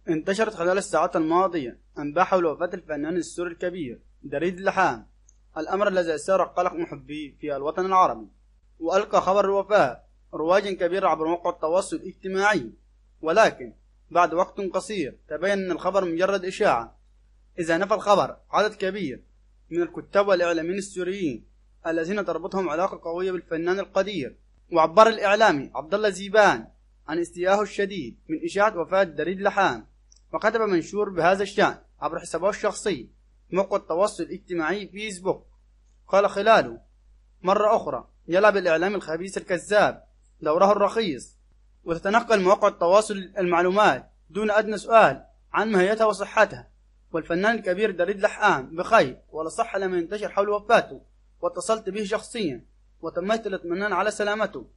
انتشرت خلال الساعات الماضية أنباء حول وفاة الفنان السوري الكبير دريد لحام، الأمر الذي أثار قلق محبيه في الوطن العربي. وألقى خبر الوفاة رواجا كبيرا عبر مواقع التواصل الاجتماعي، ولكن بعد وقت قصير تبين أن الخبر مجرد إشاعة، إذا نفى الخبر عدد كبير من الكتاب والإعلاميين السوريين الذين تربطهم علاقة قوية بالفنان القدير. وعبر الإعلامي عبد الله زيبان عن استيائه الشديد من إشاعة وفاة دريد لحام، وكتب منشور بهذا الشأن عبر حسابه الشخصي موقع التواصل الاجتماعي فيسبوك. قال خلاله: مرة أخرى يلعب الإعلام الخبيث الكذاب دوره الرخيص، وتتنقل مواقع التواصل المعلومات دون أدنى سؤال عن ماهيتها وصحتها، والفنان الكبير دريد لحام بخير ولا صح لما ينتشر حول وفاته، واتصلت به شخصيا وتميت الاطمئنان على سلامته.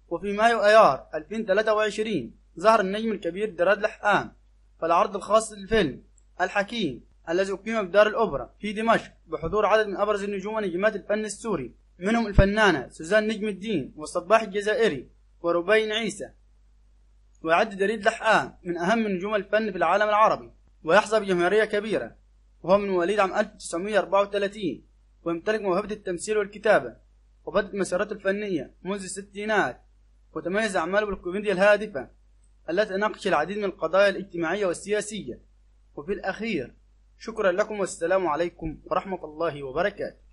وفي مايو أيار 2023 ظهر النجم الكبير دريد لحام في العرض الخاص للفيلم الحكيم الذي أقيم بدار الأوبرا في دمشق بحضور عدد من أبرز النجوم ونجمات الفن السوري، منهم الفنانة سوزان نجم الدين والصباح الجزائري وربين عيسى. ويعد دريد لحام من أهم نجوم الفن في العالم العربي، ويحظى بجماهيرية كبيرة، وهو من مواليد عام 1934، ويمتلك موهبة التمثيل والكتابة، وبدأت مسيرته الفنية منذ الستينات، وتميز أعماله بالكوميديا الهادفة التي تناقش العديد من القضايا الاجتماعية والسياسية. وفي الأخير شكرا لكم، والسلام عليكم ورحمة الله وبركاته.